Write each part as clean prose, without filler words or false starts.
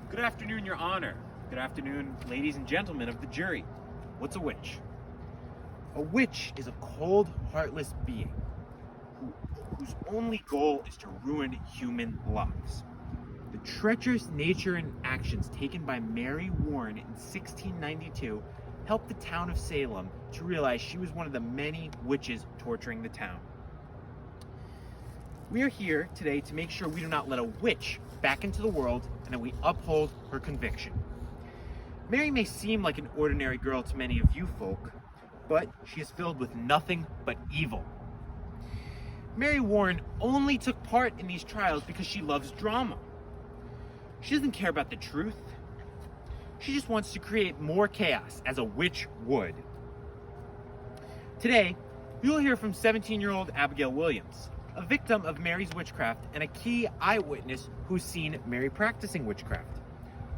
Good afternoon, Your Honor. Good afternoon, ladies and gentlemen of the jury. What's a witch? A witch is a cold, heartless being whose only goal is to ruin human lives. The treacherous nature and actions taken by Mary Warren in 1692 helped the town of Salem to realize she was one of the many witches torturing the town. We are here today to make sure we do not let a witch back into the world and that we uphold her conviction. Mary may seem like an ordinary girl to many of you folk, but she is filled with nothing but evil. Mary Warren only took part in these trials because she loves drama. She doesn't care about the truth. She just wants to create more chaos, as a witch would. Today, you will hear from 17-year-old Abigail Williams, a victim of Mary's witchcraft and a key eyewitness who's seen Mary practicing witchcraft.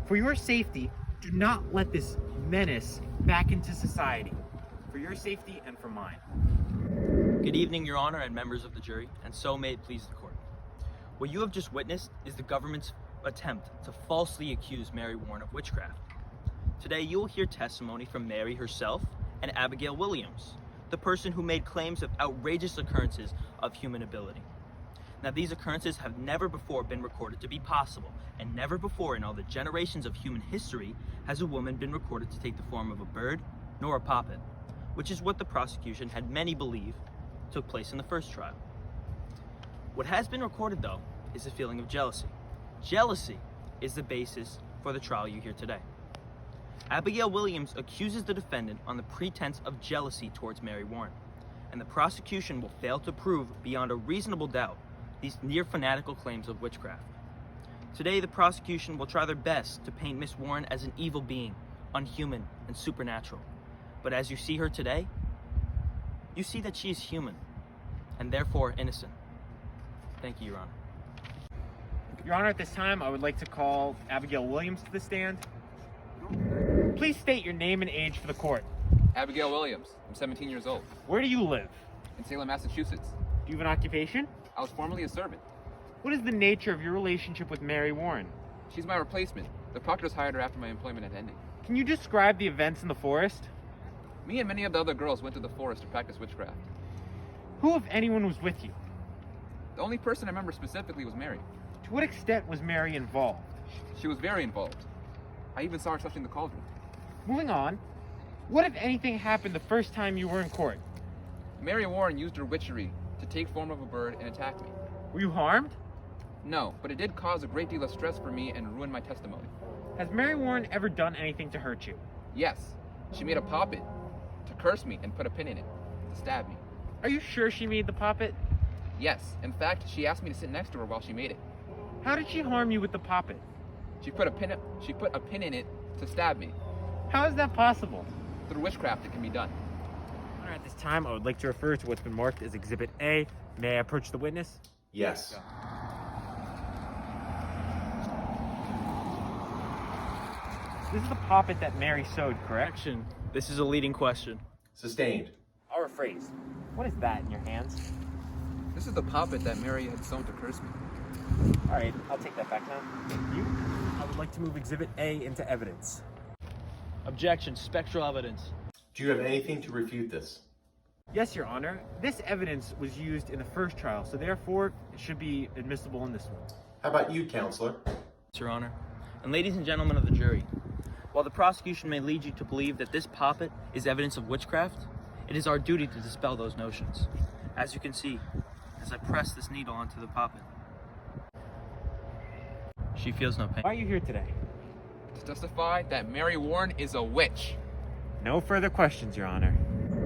For your safety, do not let this menace back into society. For your safety and for mine. Good evening, Your Honor, and members of the jury, and so may it please the court. What you have just witnessed is the government's attempt to falsely accuse Mary Warren of witchcraft. Today, you will hear testimony from Mary herself and Abigail Williams, the person who made claims of outrageous occurrences of human ability. Now, these occurrences have never before been recorded to be possible, and never before in all the generations of human history has a woman been recorded to take the form of a bird nor a puppet, which is what the prosecution had many believe took place in the first trial. What has been recorded, though, is a feeling of jealousy. Jealousy is the basis for the trial you hear today. Abigail Williams accuses the defendant on the pretense of jealousy towards Mary Warren, and the prosecution will fail to prove beyond a reasonable doubt these near fanatical claims of witchcraft. Today, the prosecution will try their best to paint Miss Warren as an evil being, unhuman and supernatural. But as you see her today, you see that she is human, and therefore innocent. Thank you, Your Honor. Your Honor, at this time, I would like to call Abigail Williams to the stand. Please state your name and age for the court. Abigail Williams. I'm 17 years old. Where do you live? In Salem, Massachusetts. Do you have an occupation? I was formerly a servant. What is the nature of your relationship with Mary Warren? She's my replacement. The proctors hired her after my employment had ended. Can you describe the events in the forest? Me and many of the other girls went to the forest to practice witchcraft. Who, if anyone, was with you? The only person I remember specifically was Mary. To what extent was Mary involved? She was very involved. I even saw her touching the cauldron. Moving on, what, if anything, happened the first time you were in court? Mary Warren used her witchery to take form of a bird and attack me. Were you harmed? No, but it did cause a great deal of stress for me and ruin my testimony. Has Mary Warren ever done anything to hurt you? Yes, she made a puppet to curse me and put a pin in it, to stab me. Are you sure she made the puppet? Yes, in fact, she asked me to sit next to her while she made it. How did she harm you with the puppet? She put a pin in it to stab me. How is that possible? Through witchcraft, it can be done. Honor, at this time, I would like to refer to what's been marked as Exhibit A. May I approach the witness? Yes. This is the puppet that Mary sewed, correct? Action. This is a leading question. Sustained. I'll rephrase. What is that in your hands? This is the puppet that Mary had sewn to curse me. All right, I'll take that back now. Thank you. I would like to move Exhibit A into evidence. Objection. Spectral evidence. Do you have anything to refute this? Yes, Your Honor. This evidence was used in the first trial, so therefore it should be admissible in this one. How about you, counselor? Your Honor. And ladies and gentlemen of the jury, while the prosecution may lead you to believe that this puppet is evidence of witchcraft, it is our duty to dispel those notions. As you can see, as I press this needle onto the puppet, she feels no pain. Why are you here today? To testify that Mary Warren is a witch. No further questions, Your Honor.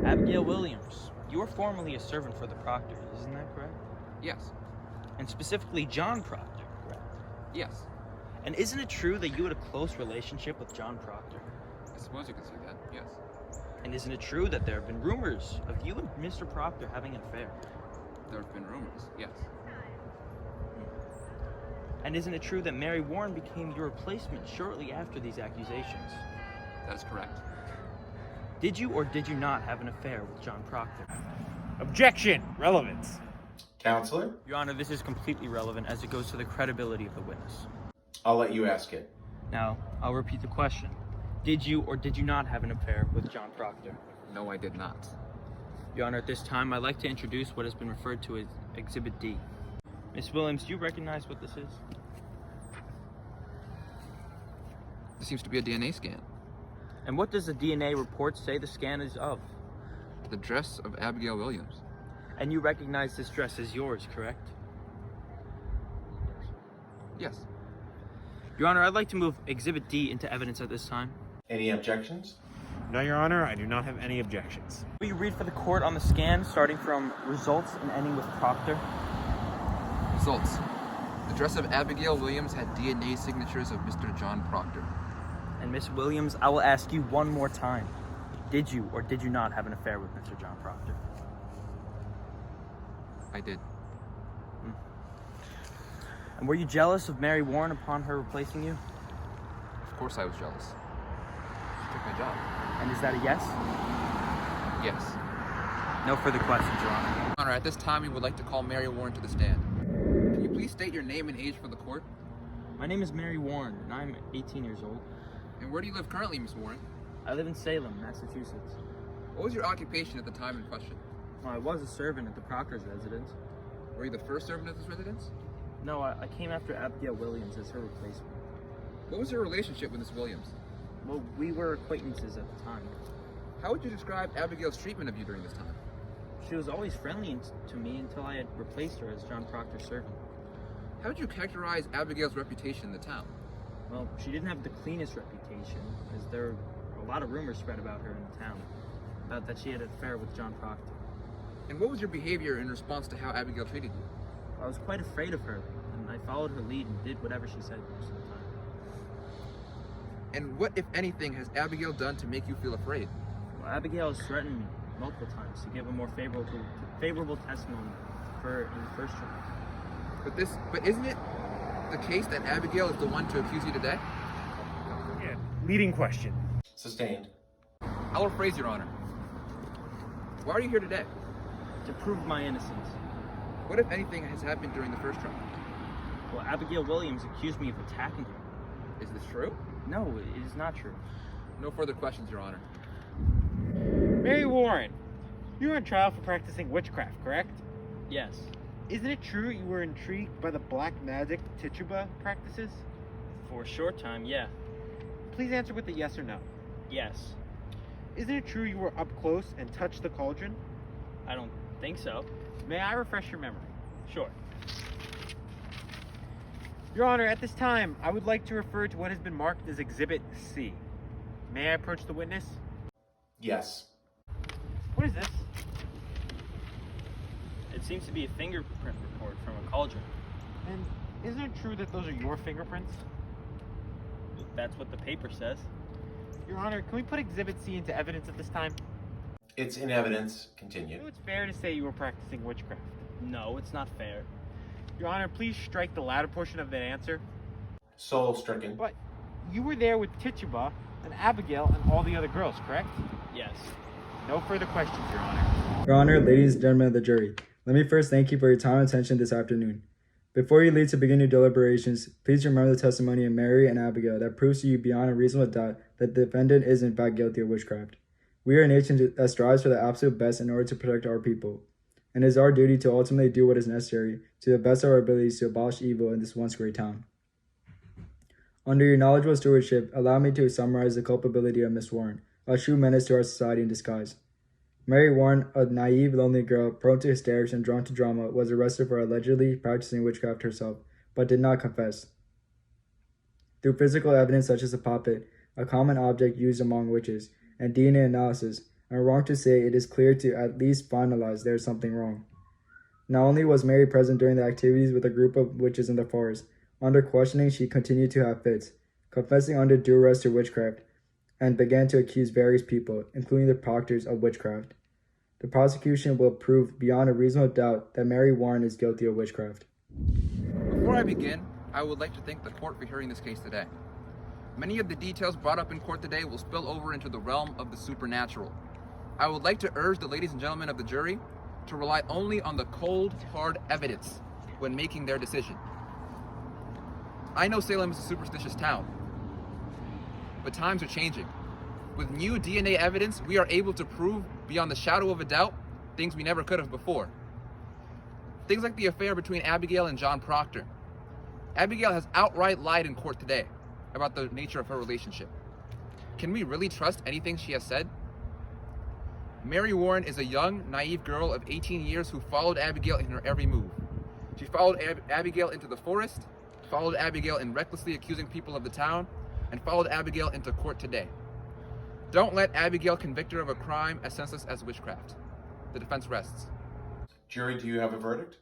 Abigail Williams, you were formerly a servant for the Proctors, isn't that correct? Yes. And specifically John Proctor, correct? Yes. And isn't it true that you had a close relationship with John Proctor? I suppose you could say that, yes. And isn't it true that there have been rumors of you and Mr. Proctor having an affair? There have been rumors, yes. And isn't it true that Mary Warren became your replacement shortly after these accusations? That is correct. Did you or did you not have an affair with John Proctor? Objection! Relevance. Counselor? Your Honor, this is completely relevant as it goes to the credibility of the witness. I'll let you ask it. Now, I'll repeat the question. Did you or did you not have an affair with John Proctor? No, I did not. Your Honor, at this time, I'd like to introduce what has been referred to as Exhibit D. Miss Williams, do you recognize what this is? This seems to be a DNA scan. And what does the DNA report say the scan is of? The dress of Abigail Williams. And you recognize this dress as yours, correct? Yes. Your Honor, I'd like to move Exhibit D into evidence at this time. Any objections? No, Your Honor, I do not have any objections. Will you read for the court on the scan, starting from results and ending with Proctor? Results. The dress of Abigail Williams had DNA signatures of Mr. John Proctor. And Miss Williams, I will ask you one more time. Did you or did you not have an affair with Mr. John Proctor? I did. And were you jealous of Mary Warren upon her replacing you? Of course I was jealous. She took my job. And is that a yes? Yes. No further questions, Your Honor. Your Honor, at this time we would like to call Mary Warren to the stand. Can you please state your name and age for the court? My name is Mary Warren, and I'm 18 years old. And where do you live currently, Miss Warren? I live in Salem, Massachusetts. What was your occupation at the time in question? Well, I was a servant at the Proctor's residence. Were you the first servant at this residence? No, I came after Abigail Williams as her replacement. What was your relationship with Miss Williams? Well, we were acquaintances at the time. How would you describe Abigail's treatment of you during this time? She was always friendly to me until I had replaced her as John Proctor's servant. How would you characterize Abigail's reputation in the town? Well, she didn't have the cleanest reputation, as there were a lot of rumors spread about her in the town, about that she had an affair with John Proctor. And what was your behavior in response to how Abigail treated you? I was quite afraid of her, and I followed her lead and did whatever she said most of the time. And what, if anything, has Abigail done to make you feel afraid? Well, Abigail has threatened me multiple times to give a more favorable testimony for her in the first trial. But isn't it the case that Abigail is the one to accuse you today? Yeah, leading question. Sustained. I'll rephrase, Your Honor. Why are you here today? To prove my innocence. What, if anything, has happened during the first trial? Well, Abigail Williams accused me of attacking her. Is this true? No, it is not true. No further questions, Your Honor. Mary Warren, you were on trial for practicing witchcraft, correct? Yes. Isn't it true you were intrigued by the black magic Tituba practices? For a short time, yeah. Please answer with a yes or no. Yes. Isn't it true you were up close and touched the cauldron? I don't think so. May I refresh your memory? Sure. Your Honor, at this time, I would like to refer to what has been marked as Exhibit C. May I approach the witness? Yes. What is this? It seems to be a fingerprint report from a cauldron. And isn't it true that those are your fingerprints? That's what the paper says. Your Honor, can we put Exhibit C into evidence at this time? It's in evidence. Continue. So it's fair to say you were practicing witchcraft. No, it's not fair. Your Honor, please strike the latter portion of that answer. Soul stricken. But you were there with Tituba and Abigail and all the other girls, correct? Yes. No further questions, Your Honor. Your Honor, ladies and gentlemen of the jury, let me first thank you for your time and attention this afternoon. Before you leave to begin your deliberations, please remember the testimony of Mary and Abigail that proves to you beyond a reasonable doubt that the defendant is in fact guilty of witchcraft. We are a nation that strives for the absolute best in order to protect our people, and it is our duty to ultimately do what is necessary to the best of our abilities to abolish evil in this once great town. Under your knowledgeable stewardship, allow me to summarize the culpability of Miss Warren, a true menace to our society in disguise. Mary Warren, a naive, lonely girl prone to hysterics and drawn to drama, was arrested for allegedly practicing witchcraft herself, but did not confess. Through physical evidence such as a puppet, a common object used among witches, and DNA analysis, I'm wrong to say it is clear to at least finalize there is something wrong. Not only was Mary present during the activities with a group of witches in the forest, under questioning she continued to have fits, confessing under duress to witchcraft, and began to accuse various people, including the proctors, of witchcraft. The prosecution will prove beyond a reasonable doubt that Mary Warren is guilty of witchcraft. Before I begin, I would like to thank the court for hearing this case today. Many of the details brought up in court today will spill over into the realm of the supernatural. I would like to urge the ladies and gentlemen of the jury to rely only on the cold, hard evidence when making their decision. I know Salem is a superstitious town, but times are changing. With new DNA evidence, we are able to prove beyond the shadow of a doubt things we never could have before. Things like the affair between Abigail and John Proctor. Abigail has outright lied in court today about the nature of her relationship. Can we really trust anything she has said? Mary Warren is a young, naive girl of 18 years who followed Abigail in her every move. She followed Abigail into the forest, followed Abigail in recklessly accusing people of the town, and followed Abigail into court today. Don't let Abigail convict her of a crime as senseless as witchcraft. The defense rests. Jury, do you have a verdict?